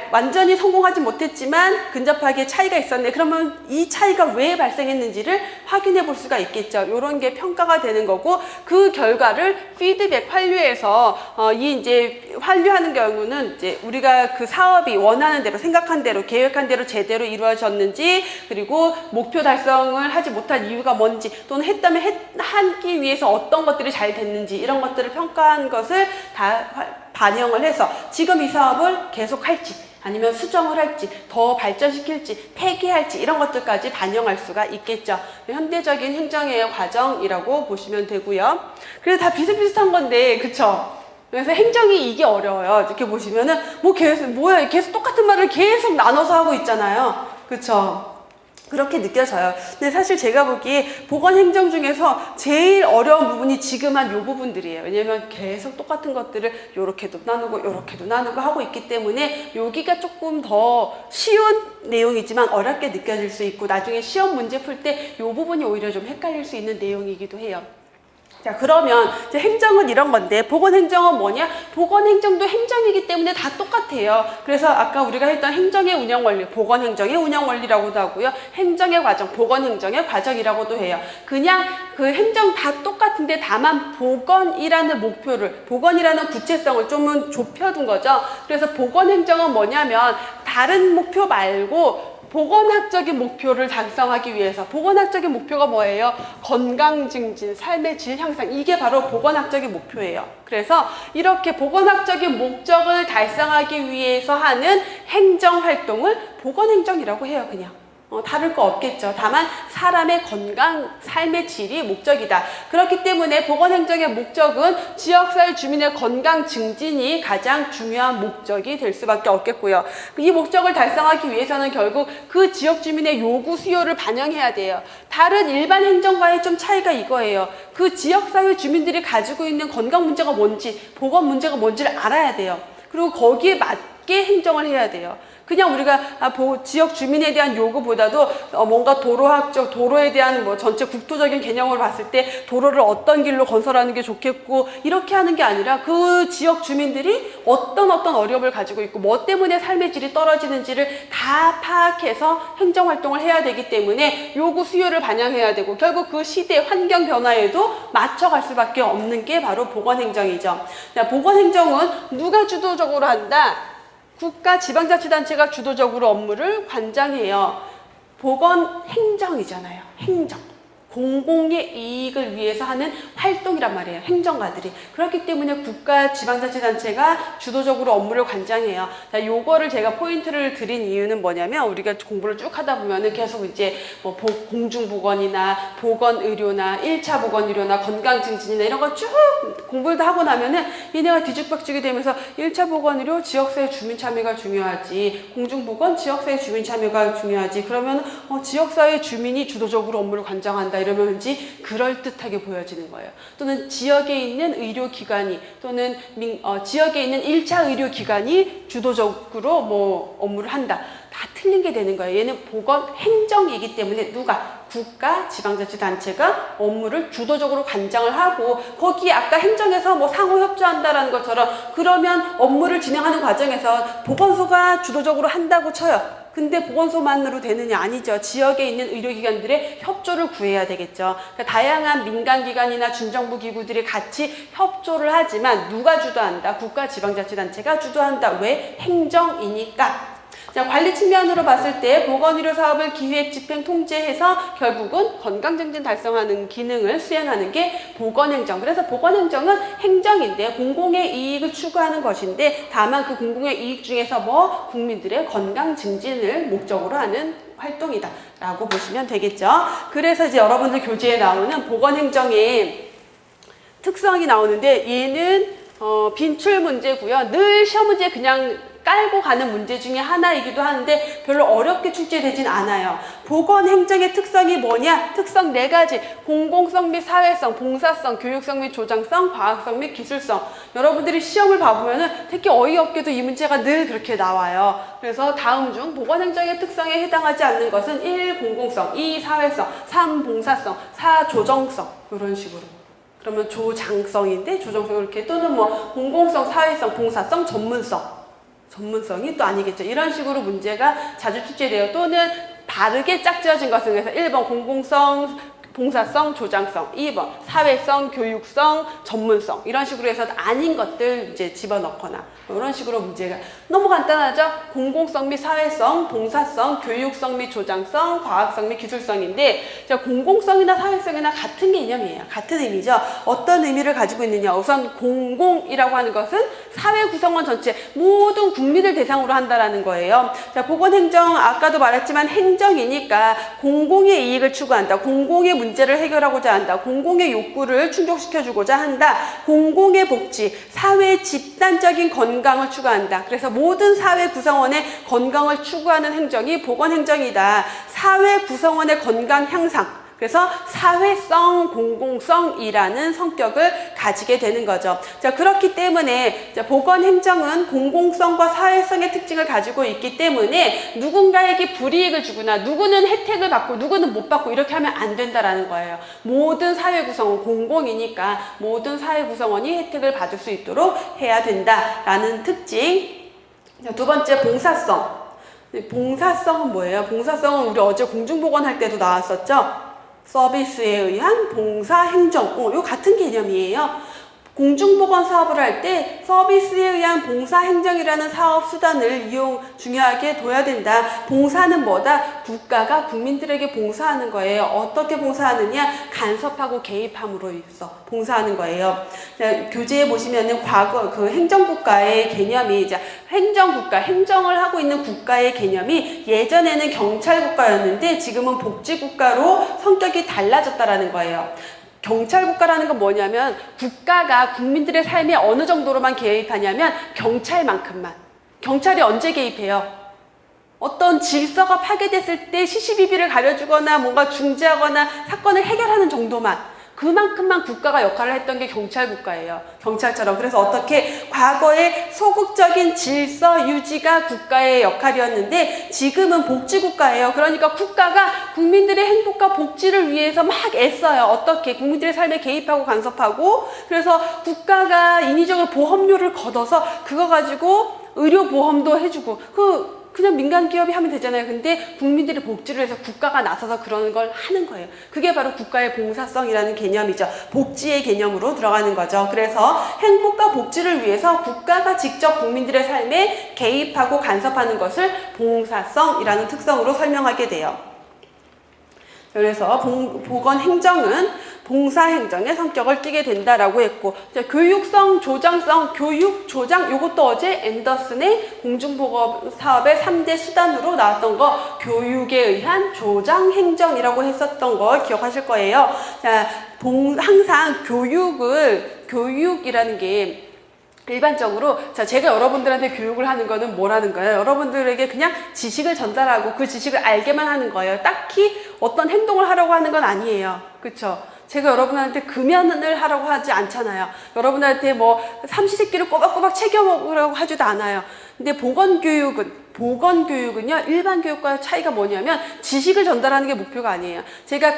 완전히 성공하지 못했지만 근접하게 차이가 있었네. 그러면 이 차이가 왜 발생했는지를 확인해 볼 수가 있겠죠. 이런 게 평가가 되는 거고, 그 결과를 피드백, 환류해서 이제 환류하는 경우는 이제 우리가 그 사업이 원하는 대로, 생각한 대로, 계획한 대로 제대로 이루어졌는지, 그리고 목표 달성을 하지 못한 이유가 뭔지, 또는 했다면 하기 위해서 어떤 것들이 잘 됐는지, 이런 것들을 평가한 것을 다 반영을 해서 지금 이 사업을 계속할지, 아니면 수정을 할지, 더 발전시킬지, 폐기할지, 이런 것들까지 반영할 수가 있겠죠. 현대적인 행정의 과정이라고 보시면 되고요. 그래서 다 비슷비슷한 건데, 그쵸? 그래서 행정이 이게 어려워요. 이렇게 보시면은 계속 똑같은 말을 계속 나눠서 하고 있잖아요. 그쵸? 그렇게 느껴져요. 근데 사실 제가 보기에 보건행정 중에서 제일 어려운 부분이 지금 한 요 부분들이에요. 왜냐면 계속 똑같은 것들을 요렇게도 나누고 요렇게도 나누고 하고 있기 때문에 여기가 조금 더 쉬운 내용이지만 어렵게 느껴질 수 있고, 나중에 시험 문제 풀 때 요 부분이 오히려 좀 헷갈릴 수 있는 내용이기도 해요. 자, 그러면 이제 행정은 이런 건데, 보건행정은 뭐냐? 보건행정도 행정이기 때문에 다 똑같아요. 그래서 아까 우리가 했던 행정의 운영 원리, 보건행정의 운영 원리라고도 하고요. 행정의 과정, 보건행정의 과정이라고도 해요. 그냥 그 행정 다 똑같은데 다만 보건이라는 목표를, 보건이라는 구체성을 좀은 좁혀둔 거죠. 그래서 보건행정은 뭐냐면, 다른 목표 말고 보건학적인 목표를 달성하기 위해서, 보건학적인 목표가 뭐예요? 건강 증진, 삶의 질 향상, 이게 바로 보건학적인 목표예요. 그래서 이렇게 보건학적인 목적을 달성하기 위해서 하는 행정활동을 보건행정이라고 해요. 그냥 다를 거 없겠죠. 다만 사람의 건강, 삶의 질이 목적이다. 그렇기 때문에 보건행정의 목적은 지역사회 주민의 건강 증진이 가장 중요한 목적이 될 수밖에 없겠고요. 이 목적을 달성하기 위해서는 결국 그 지역 주민의 요구, 수요를 반영해야 돼요. 다른 일반 행정과의 좀 차이가 이거예요. 그 지역사회 주민들이 가지고 있는 건강 문제가 뭔지, 보건 문제가 뭔지를 알아야 돼요. 그리고 거기에 맞게 행정을 해야 돼요. 그냥 우리가 지역 주민에 대한 요구보다도 뭔가 도로학적, 도로에 대한 뭐 전체 국토적인 개념으로 봤을 때 도로를 어떤 길로 건설하는 게 좋겠고 이렇게 하는 게 아니라 그 지역 주민들이 어떤 어려움을 가지고 있고 뭐 때문에 삶의 질이 떨어지는지를 다 파악해서 행정활동을 해야 되기 때문에 요구 수요를 반영해야 되고 결국 그 시대 환경 변화에도 맞춰갈 수밖에 없는 게 바로 보건행정이죠. 보건행정은 누가 주도적으로 한다? 국가 지방자치단체가 주도적으로 업무를 관장해요. 보건행정이잖아요. 행정. 공공의 이익을 위해서 하는 활동이란 말이에요. 행정가들이. 그렇기 때문에 국가 지방자치단체가 주도적으로 업무를 관장해요. 자, 요거를 제가 포인트를 드린 이유는 뭐냐면 우리가 공부를 쭉 하다 보면은 계속 이제 뭐 공중보건이나 보건의료나 1차 보건의료나 건강증진이나 이런 거 쭉 공부를 다 하고 나면은 얘네가 뒤죽박죽이 되면서 1차 보건의료 지역사회 주민참여가 중요하지, 공중보건 지역사회 주민참여가 중요하지, 그러면 지역사회 주민이 주도적으로 업무를 관장한다 이러면 왠지 그럴듯하게 보여지는 거예요. 또는 지역에 있는 의료기관이 또는 지역에 있는 1차 의료기관이 주도적으로 뭐 업무를 한다. 다 틀린 게 되는 거예요. 얘는 보건행정이기 때문에 누가? 국가 지방자치단체가 업무를 주도적으로 관장을 하고 거기에 아까 행정에서 뭐 상호협조한다라는 것처럼 그러면 업무를 진행하는 과정에서 보건소가 주도적으로 한다고 쳐요. 근데 보건소만으로 되느냐? 아니죠. 지역에 있는 의료기관들의 협조를 구해야 되겠죠. 그러니까 다양한 민간기관이나 준정부 기구들이 같이 협조를 하지만 누가 주도한다? 국가 지방자치단체가 주도한다. 왜? 행정이니까. 자, 관리 측면으로 봤을 때 보건의료 사업을 기획, 집행, 통제해서 결국은 건강증진 달성하는 기능을 수행하는 게 보건행정. 그래서 보건행정은 행정인데 공공의 이익을 추구하는 것인데 다만 그 공공의 이익 중에서 뭐 국민들의 건강증진을 목적으로 하는 활동이다 라고 보시면 되겠죠. 그래서 이제 여러분들 교재에 나오는 보건행정의 특성이 나오는데 얘는 빈출 문제고요. 늘 시험 문제 그냥 깔고 가는 문제 중에 하나이기도 한데 별로 어렵게 출제되진 않아요. 보건행정의 특성이 뭐냐? 특성 4가지. 공공성 및 사회성, 봉사성, 교육성 및 조장성, 과학성 및 기술성. 여러분들이 시험을 봐보면은 특히 어이없게도 이 문제가 늘 그렇게 나와요. 그래서 다음 중 보건행정의 특성에 해당하지 않는 것은 1. 공공성, 2. 사회성, 3. 봉사성, 4. 조정성. 이런 식으로. 그러면 조장성인데 조정성 이렇게 또는 뭐 공공성, 사회성, 봉사성, 전문성이 또 아니겠죠. 이런 식으로 문제가 자주 출제돼요. 또는 다르게 짝지어진 것은 그래서 1번 공공성, 봉사성, 조장성, 2번 사회성, 교육성, 전문성 이런 식으로 해서 아닌 것들 이제 집어넣거나 이런 식으로 문제가 너무 간단하죠. 공공성 및 사회성, 봉사성, 교육성 및 조장성, 과학성 및 기술성인데 자, 공공성이나 사회성이나 같은 개념이에요. 같은 의미죠. 어떤 의미를 가지고 있느냐. 우선 공공이라고 하는 것은 사회 구성원 전체 모든 국민을 대상으로 한다라는 거예요. 자, 보건행정 아까도 말했지만 행정이니까 공공의 이익을 추구한다. 공공의 문제를 해결하고자 한다. 공공의 욕구를 충족시켜주고자 한다. 공공의 복지, 사회 집단적인 건강을 추구한다. 그래서 모든 사회 구성원의 건강을 추구하는 행정이 보건행정이다. 사회 구성원의 건강 향상. 그래서 사회성, 공공성이라는 성격을 가지게 되는 거죠. 자, 그렇기 때문에 보건행정은 공공성과 사회성의 특징을 가지고 있기 때문에 누군가에게 불이익을 주거나 누구는 혜택을 받고 누구는 못 받고 이렇게 하면 안 된다라는 거예요. 모든 사회 구성원, 공공이니까 모든 사회 구성원이 혜택을 받을 수 있도록 해야 된다라는 특징. 자, 두 번째, 봉사성. 봉사성은 뭐예요? 봉사성은 우리 어제 공중보건 할 때도 나왔었죠? 서비스에 의한 봉사행정. 이거 같은 개념이에요. 공중보건 사업을 할 때 서비스에 의한 봉사행정이라는 사업 수단을 중요하게 둬야 된다. 봉사는 뭐다? 국가가 국민들에게 봉사하는 거예요. 어떻게 봉사하느냐? 간섭하고 개입함으로 있어 봉사하는 거예요. 교재에 보시면은 과거 그 행정국가의 개념이 이제 행정국가, 행정을 하고 있는 국가의 개념이 예전에는 경찰국가였는데 지금은 복지국가로 성격이 달라졌다라는 거예요. 경찰국가라는 건 뭐냐면 국가가 국민들의 삶에 어느 정도로만 개입하냐면 경찰만큼만. 경찰이 언제 개입해요? 어떤 질서가 파괴됐을 때 시시비비를 가려주거나 뭔가 중재하거나 사건을 해결하는 정도만. 그만큼만 국가가 역할을 했던 게 경찰국가예요. 경찰처럼. 그래서 어떻게 과거에 소극적인 질서 유지가 국가의 역할이었는데 지금은 복지국가예요. 그러니까 국가가 국민들의 행복과 복지를 위해서 막 애써요. 어떻게? 국민들의 삶에 개입하고 간섭하고 그래서 국가가 인위적으로 보험료를 걷어서 그거 가지고 의료보험도 해주고 그냥 민간 기업이 하면 되잖아요. 근데 국민들이 복지를 해서 국가가 나서서 그런 걸 하는 거예요. 그게 바로 국가의 봉사성이라는 개념이죠. 복지의 개념으로 들어가는 거죠. 그래서 행복과 복지를 위해서 국가가 직접 국민들의 삶에 개입하고 간섭하는 것을 봉사성이라는 특성으로 설명하게 돼요. 그래서 보건행정은 봉사행정의 성격을 띠게 된다라고 했고, 교육성, 조장성, 교육, 조장, 요것도 어제 앤더슨의 공중보건 사업의 3대 수단으로 나왔던 거, 교육에 의한 조장행정이라고 했었던 거 기억하실 거예요. 자, 항상 교육이라는 게 일반적으로 제가 여러분들한테 교육을 하는 거는 뭐라는 거예요? 여러분들에게 그냥 지식을 전달하고 그 지식을 알게만 하는 거예요. 딱히 어떤 행동을 하려고 하는 건 아니에요. 그렇죠? 제가 여러분한테 금연을 하라고 하지 않잖아요. 여러분한테 뭐 삼시세끼를 꼬박꼬박 챙겨 먹으라고 하지도 않아요. 근데 보건교육은요, 일반 교육과의 차이가 뭐냐면 지식을 전달하는 게 목표가 아니에요. 제가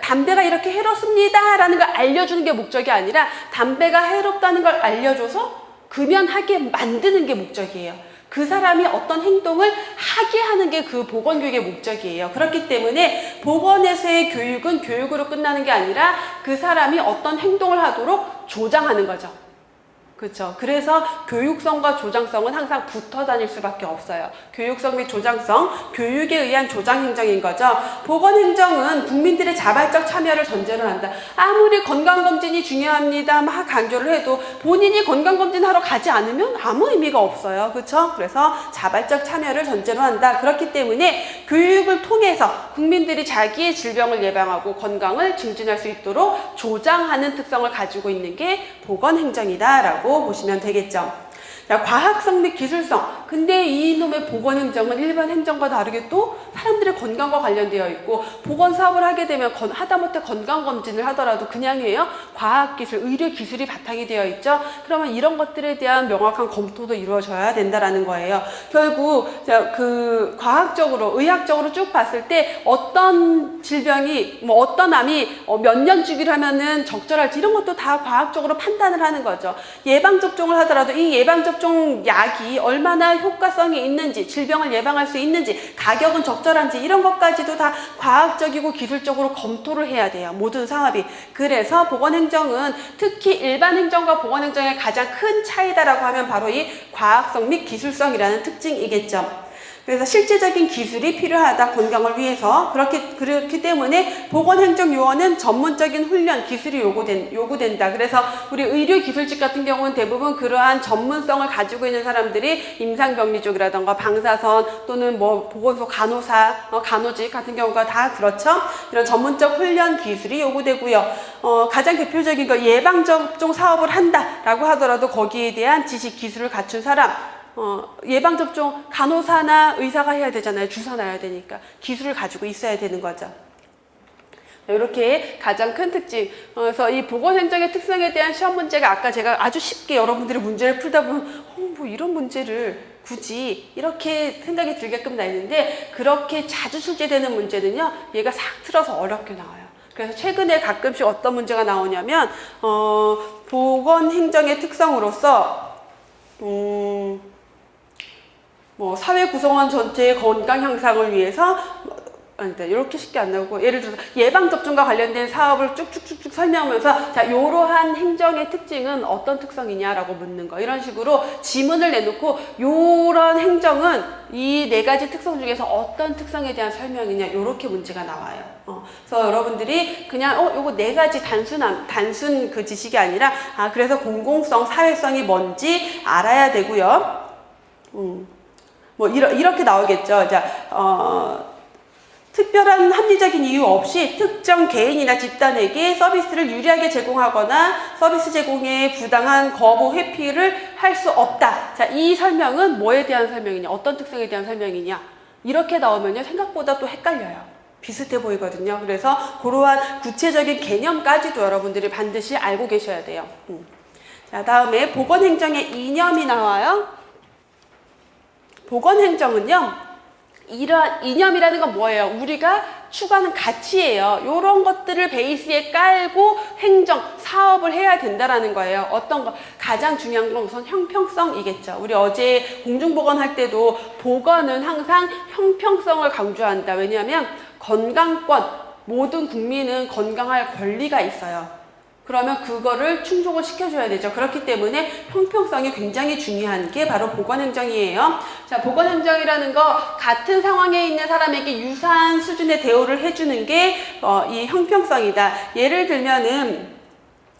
담배가 이렇게 해롭습니다 라는 걸 알려주는 게 목적이 아니라 담배가 해롭다는 걸 알려줘서 금연하게 만드는 게 목적이에요. 그 사람이 어떤 행동을 하게 하는 게 그 보건교육의 목적이에요. 그렇기 때문에 보건에서의 교육은 교육으로 끝나는 게 아니라 그 사람이 어떤 행동을 하도록 조장하는 거죠. 그렇죠. 그래서 교육성과 조장성은 항상 붙어 다닐 수밖에 없어요. 교육성 및 조장성, 교육에 의한 조장행정인 거죠. 보건행정은 국민들의 자발적 참여를 전제로 한다. 아무리 건강검진이 중요합니다 막 강조를 해도 본인이 건강검진 하러 가지 않으면 아무 의미가 없어요. 그렇죠? 그래서 자발적 참여를 전제로 한다. 그렇기 때문에 교육을 통해서 국민들이 자기의 질병을 예방하고 건강을 증진할 수 있도록 조장하는 특성을 가지고 있는 게 보건행정이다라고 보시면 되겠죠. 자, 과학성 및 기술성. 근데 이놈의 보건행정은 일반 행정과 다르게 또 사람들의 건강과 관련되어 있고 보건 사업을 하게 되면 하다못해 건강검진을 하더라도 그냥 해요. 과학기술, 의료기술이 바탕이 되어 있죠. 그러면 이런 것들에 대한 명확한 검토도 이루어져야 된다라는 거예요. 결국 그 과학적으로, 의학적으로 쭉 봤을 때 어떤 질병이, 어떤 암이 몇 년 주기를 하면은 적절할지 이런 것도 다 과학적으로 판단을 하는 거죠. 예방접종을 하더라도 이 예방접종 약이 얼마나 효과성이 있는지, 질병을 예방할 수 있는지, 가격은 적절한지 이런 것까지도 다 과학적이고 기술적으로 검토를 해야 돼요. 모든 사업이. 그래서 보건행정은 특히 일반 행정과 보건행정의 가장 큰 차이다라고 하면 바로 이 과학성 및 기술성이라는 특징이겠죠. 그래서 실제적인 기술이 필요하다. 건강을 위해서. 그렇기 때문에 보건행정요원은 전문적인 훈련, 기술이 요구된다. 그래서 우리 의료기술직 같은 경우는 대부분 그러한 전문성을 가지고 있는 사람들이 임상병리 쪽이라던가 방사선 또는 보건소 간호사, 간호직 같은 경우가 다 그렇죠. 이런 전문적 훈련 기술이 요구되고요. 가장 대표적인 거 예방접종 사업을 한다라고 하더라도 거기에 대한 지식, 기술을 갖춘 사람, 예방접종 간호사나 의사가 해야 되잖아요. 주사 놔야 되니까 기술을 가지고 있어야 되는 거죠. 이렇게 가장 큰 특징. 그래서 이 보건행정의 특성에 대한 시험 문제가 아까 제가 아주 쉽게 여러분들이 문제를 풀다 보면 뭐 이런 문제를 굳이 이렇게 생각이 들게끔 나 있는데 그렇게 자주 출제되는 문제는요, 얘가 싹 틀어서 어렵게 나와요. 그래서 최근에 가끔씩 어떤 문제가 나오냐면 보건행정의 특성으로서 사회 구성원 전체의 건강 향상을 위해서 아니다. 이렇게 쉽게 안 나오고, 예를 들어서 예방접종과 관련된 사업을 쭉쭉쭉쭉 설명하면서, 자, 이러한 행정의 특징은 어떤 특성이냐라고 묻는 거. 이런 식으로 지문을 내놓고, 요런 행정은 이 네 가지 특성 중에서 어떤 특성에 대한 설명이냐, 요렇게 문제가 나와요. 그래서 여러분들이 그냥, 요거 네 가지 단순 그 지식이 아니라, 그래서 공공성, 사회성이 뭔지 알아야 되고요. 뭐, 이렇게 나오겠죠. 자, 특별한 합리적인 이유 없이 특정 개인이나 집단에게 서비스를 유리하게 제공하거나 서비스 제공에 부당한 거부 회피를 할 수 없다. 자, 이 설명은 뭐에 대한 설명이냐, 어떤 특성에 대한 설명이냐, 이렇게 나오면요 생각보다 또 헷갈려요. 비슷해 보이거든요. 그래서 그러한 구체적인 개념까지도 여러분들이 반드시 알고 계셔야 돼요. 자, 다음에 보건행정의 이념이 나와요. 보건행정은요, 이러한 이념이라는 건 뭐예요? 우리가 추구하는 가치예요. 이런 것들을 베이스에 깔고 행정, 사업을 해야 된다라는 거예요. 어떤 거? 가장 중요한 건 우선 형평성이겠죠. 우리 어제 공중보건 할 때도 보건은 항상 형평성을 강조한다. 왜냐하면 건강권, 모든 국민은 건강할 권리가 있어요. 그러면 그거를 충족을 시켜줘야 되죠. 그렇기 때문에 형평성이 굉장히 중요한 게 바로 보건행정이에요. 자, 보건행정이라는 거 같은 상황에 있는 사람에게 유사한 수준의 대우를 해주는 게 이 형평성이다. 예를 들면은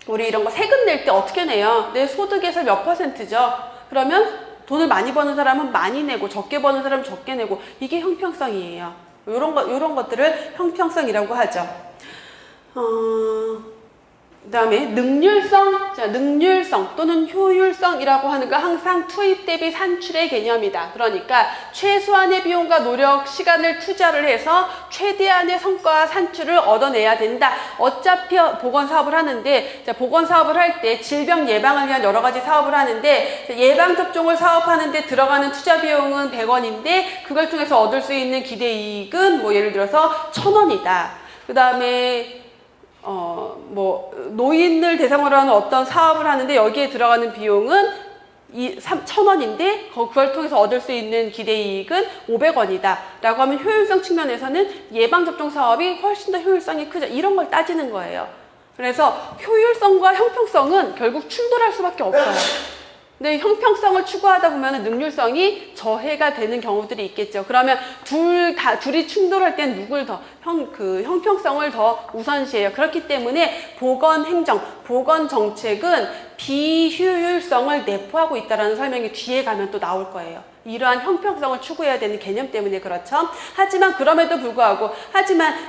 우리 이런 거 세금 낼 때 어떻게 내요? 내 소득에서 몇 %죠? 그러면 돈을 많이 버는 사람은 많이 내고 적게 버는 사람은 적게 내고 이게 형평성이에요. 요런 것들을 형평성이라고 하죠. 그 다음에 능률성, 자, 능률성 또는 효율성이라고 하는 거 항상 투입 대비 산출의 개념이다. 그러니까 최소한의 비용과 노력, 시간을 투자를 해서 최대한의 성과와 산출을 얻어내야 된다. 어차피 보건사업을 하는데, 자, 보건사업을 할 때 질병 예방을 위한 여러 가지 사업을 하는데, 예방접종을 사업하는데 들어가는 투자 비용은 100원인데 그걸 통해서 얻을 수 있는 기대이익은 뭐 예를 들어서 1000원이다. 그 다음에 뭐 노인을 대상으로 하는 어떤 사업을 하는데 여기에 들어가는 비용은 1,000원인데 그걸 통해서 얻을 수 있는 기대이익은 500원이다 라고 하면 효율성 측면에서는 예방접종 사업이 훨씬 더 효율성이 크죠. 이런 걸 따지는 거예요. 그래서 효율성과 형평성은 결국 충돌할 수밖에 없어요. 근데 형평성을 추구하다 보면 능률성이 저해가 되는 경우들이 있겠죠. 그러면 둘이 충돌할 땐 누굴 더, 형평성을 더 우선시해요. 그렇기 때문에 보건행정, 보건정책은 비효율성을 내포하고 있다는 설명이 뒤에 가면 또 나올 거예요. 이러한 형평성을 추구해야 되는 개념 때문에 그렇죠. 하지만 그럼에도 불구하고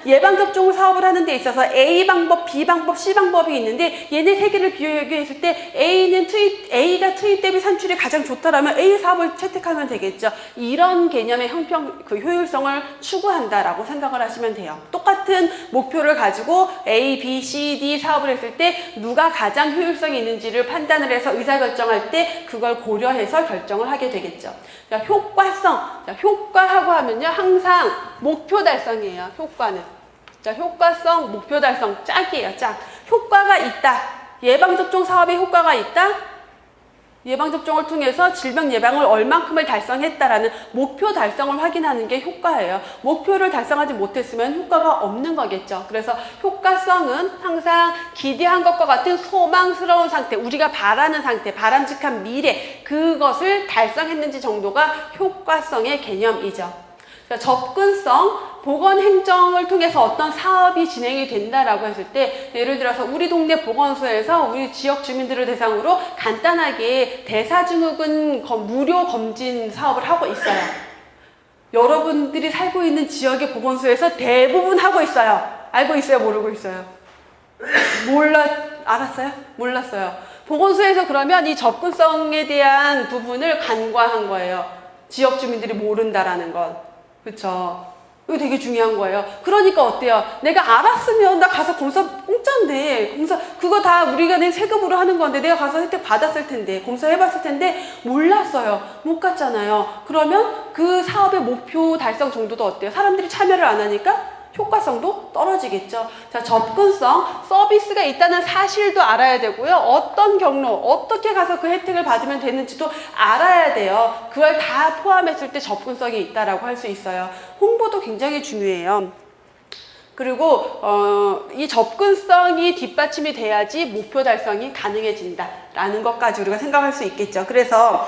예방접종 사업을 하는 데 있어서 A 방법, B 방법, C 방법이 있는데 얘네 세 개를 비교했을 때 A가 투입 대비 산출이 가장 좋다라면 A 사업을 채택하면 되겠죠. 이런 개념의 효율성을 추구한다라고 생각을 하시면 돼요. 똑같은 목표를 가지고 A, B, C, D 사업을 했을 때 누가 가장 효율성이 있는지를 판단을 해서 의사결정할 때 그걸 고려해서 결정을 하게 되겠죠. 자, 효과성. 자, 효과하고 하면요, 항상 목표 달성이에요. 효과는. 자, 효과성, 목표 달성, 짝이에요, 짝. 효과가 있다. 예방접종 사업에 효과가 있다. 예방접종을 통해서 질병 예방을 얼만큼을 달성했다라는 목표 달성을 확인하는 게 효과예요. 목표를 달성하지 못했으면 효과가 없는 거겠죠. 그래서 효과성은 항상 기대한 것과 같은 소망스러운 상태, 우리가 바라는 상태, 바람직한 미래, 그것을 달성했는지 정도가 효과성의 개념이죠. 접근성, 보건행정을 통해서 어떤 사업이 진행이 된다라고 했을 때 예를 들어서 우리 동네 보건소에서 우리 지역 주민들을 대상으로 간단하게 대사증후군 무료 검진 사업을 하고 있어요. 여러분들이 살고 있는 지역의 보건소에서 대부분 하고 있어요. 알고 있어요? 모르고 있어요? 알았어요? 몰랐어요. 보건소에서 그러면 이 접근성에 대한 부분을 간과한 거예요. 지역 주민들이 모른다라는 건. 그쵸? 이거 되게 중요한 거예요. 그러니까 어때요? 내가 알았으면 나 가서 검사 공짜인데, 그거 다 우리가 내 세금으로 하는 건데 내가 가서 혜택 받았을 텐데, 검사해봤을 텐데 몰랐어요. 못 갔잖아요. 그러면 그 사업의 목표 달성 정도도 어때요? 사람들이 참여를 안 하니까 효과성도 떨어지겠죠. 자, 접근성, 서비스가 있다는 사실도 알아야 되고요. 어떤 경로, 어떻게 가서 그 혜택을 받으면 되는지도 알아야 돼요. 그걸 다 포함했을 때 접근성이 있다라고 할 수 있어요. 홍보도 굉장히 중요해요. 그리고 이 접근성이 뒷받침이 돼야지 목표 달성이 가능해진다라는 것까지 우리가 생각할 수 있겠죠. 그래서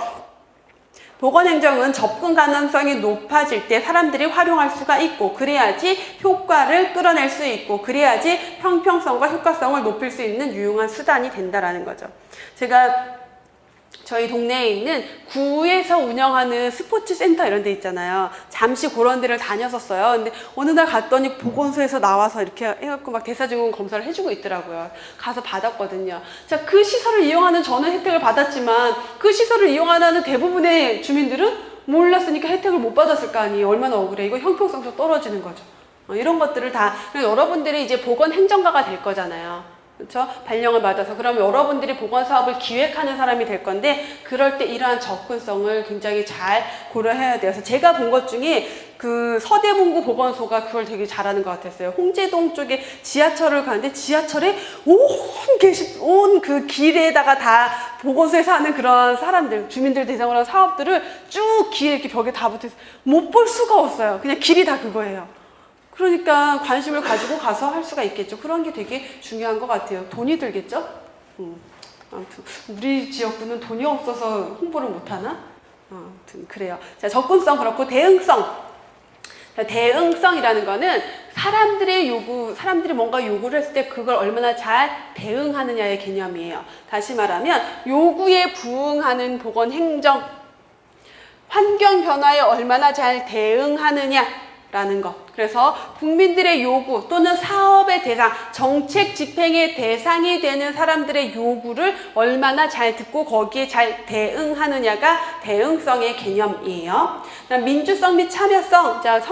보건행정은 접근 가능성이 높아질 때 사람들이 활용할 수가 있고, 그래야지 효과를 끌어낼 수 있고, 그래야지 형평성과 효과성을 높일 수 있는 유용한 수단이 된다라는 거죠. 제가 저희 동네에 있는 구에서 운영하는 스포츠 센터 이런 데 있잖아요. 잠시 그런 데를 다녔었어요. 근데 어느 날 갔더니 보건소에서 나와서 이렇게 해갖고 막 대사증후군 검사를 해주고 있더라고요. 가서 받았거든요. 자, 그 시설을 이용하는 저는 혜택을 받았지만 그 시설을 이용하는 대부분의 주민들은 몰랐으니까 혜택을 못 받았을 거 아니에요. 얼마나 억울해. 이거 형평성도 떨어지는 거죠. 이런 것들을 다, 여러분들이 이제 보건행정가가 될 거잖아요. 그렇죠? 발령을 받아서. 그럼 여러분들이 보건사업을 기획하는 사람이 될 건데, 그럴 때 이러한 접근성을 굉장히 잘 고려해야 돼요. 그래서 제가 본 것 중에 그 서대문구 보건소가 그걸 되게 잘하는 것 같았어요. 홍제동 쪽에 지하철을 가는데 지하철에 온 그 길에다가 다 보건소에서 하는 그런 사람들, 주민들 대상으로 하는 사업들을 쭉 길에 이렇게 벽에 다 붙여서 못 볼 수가 없어요. 그냥 길이 다 그거예요. 그러니까 관심을 가지고 가서 할 수가 있겠죠. 그런 게 되게 중요한 것 같아요. 돈이 들겠죠? 아무튼 우리 지역구는 돈이 없어서 홍보를 못하나? 아무튼 그래요. 자, 접근성 그렇고 대응성. 자, 대응성이라는 거는 사람들의 요구, 사람들이 뭔가 요구를 했을 때 그걸 얼마나 잘 대응하느냐의 개념이에요. 다시 말하면 요구에 부응하는 보건행정, 환경 변화에 얼마나 잘 대응하느냐 라는 것. 그래서 국민들의 요구 또는 사업의 대상, 정책 집행의 대상이 되는 사람들의 요구를 얼마나 잘 듣고 거기에 잘 대응하느냐가 대응성의 개념이에요. 민주성 및 참여성, 자,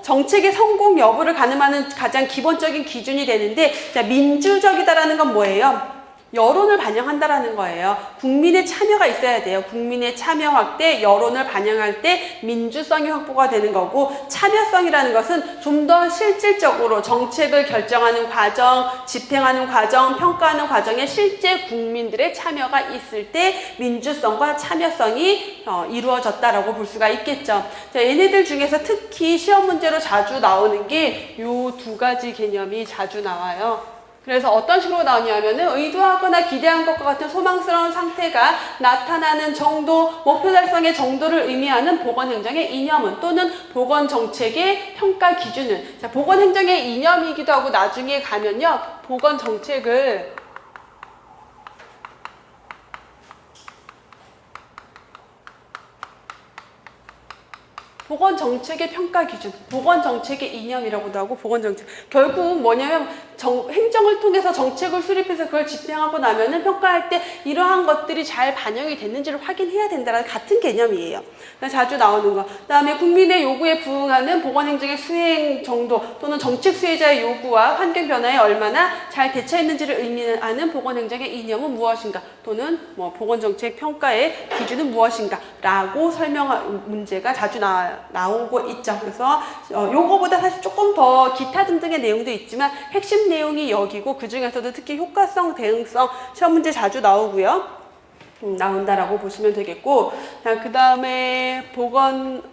정책의 성공 여부를 가늠하는 가장 기본적인 기준이 되는데, 자, 민주적이다라는 건 뭐예요? 여론을 반영한다라는 거예요. 국민의 참여가 있어야 돼요. 국민의 참여 확대, 여론을 반영할 때 민주성이 확보가 되는 거고, 참여성이라는 것은 좀 더 실질적으로 정책을 결정하는 과정, 집행하는 과정, 평가하는 과정에 실제 국민들의 참여가 있을 때 민주성과 참여성이 이루어졌다라고 볼 수가 있겠죠. 자, 얘네들 중에서 특히 시험 문제로 자주 나오는 게 요 두 가지 개념이 자주 나와요. 그래서 어떤 식으로 나오냐면은 의도하거나 기대한 것과 같은 소망스러운 상태가 나타나는 정도, 목표 달성의 정도를 의미하는 보건행정의 이념은, 또는 보건정책의 평가 기준은, 자, 보건행정의 이념이기도 하고, 나중에 가면요, 보건정책의 평가 기준, 보건정책의 이념이라고도 하고, 보건정책. 결국 뭐냐면, 행정을 통해서 정책을 수립해서 그걸 집행하고 나면은 평가할 때 이러한 것들이 잘 반영이 됐는지를 확인해야 된다는 같은 개념이에요. 자주 나오는 거. 그 다음에 국민의 요구에 부응하는 보건행정의 수행 정도, 또는 정책 수혜자의 요구와 환경 변화에 얼마나 잘 대처했는지를 의미하는 보건행정의 이념은 무엇인가, 또는 뭐 보건정책 평가의 기준은 무엇인가 라고 설명한 문제가 자주 나오고 있죠. 그래서 요거보다 사실 조금 더 기타 등등의 내용도 있지만 핵심 내용이 여기고, 그 중에서도 특히 효과성, 대응성 시험 문제 자주 나오고요. 나온다라고 보시면 되겠고, 그 다음에 이거는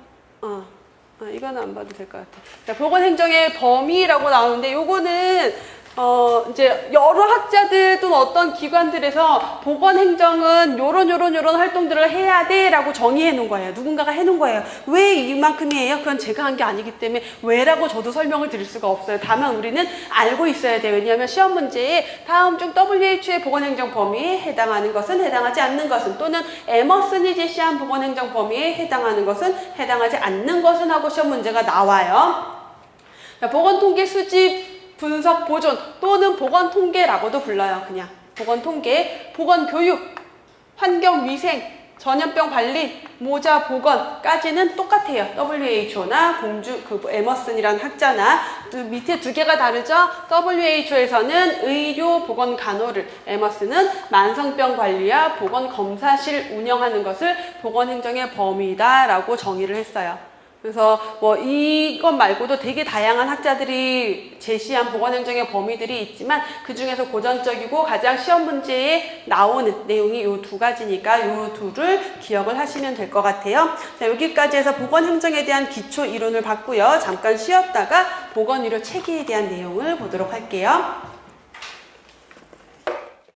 안 봐도 될 것 같아요. 자, 보건행정의 범위라고 나오는데, 요거는 이제 여러 학자들 또는 어떤 기관들에서 보건행정은 요런 활동들을 해야 돼 라고 정의해 놓은 거예요. 누군가가 해 놓은 거예요. 왜 이만큼이에요? 그건 제가 한 게 아니기 때문에 왜라고 저도 설명을 드릴 수가 없어요. 다만 우리는 알고 있어야 돼요. 왜냐하면 시험 문제에 다음 중 WHO의 보건행정 범위에 해당하는 것은, 해당하지 않는 것은, 또는 에머슨이 제시한 보건행정 범위에 해당하는 것은, 해당하지 않는 것은 하고 시험 문제가 나와요. 보건통계 수집, 분석, 보존, 또는 보건통계라고도 불러요. 그냥 보건통계, 보건교육, 환경위생, 전염병 관리, 모자 보건까지는 똑같아요. WHO나 에머슨이라는 학자나, 밑에 두 개가 다르죠. WHO에서는 의료 보건 간호를, 에머슨은 만성병 관리와 보건 검사실 운영하는 것을 보건행정의 범위다라고 정의를 했어요. 그래서 뭐 이것 말고도 되게 다양한 학자들이 제시한 보건행정의 범위들이 있지만 그 중에서 고전적이고 가장 시험 문제에 나오는 내용이 요 두 가지니까 요 둘을 기억을 하시면 될 것 같아요. 자, 여기까지 해서 보건행정에 대한 기초 이론을 봤고요. 잠깐 쉬었다가 보건의료 체계에 대한 내용을 보도록 할게요.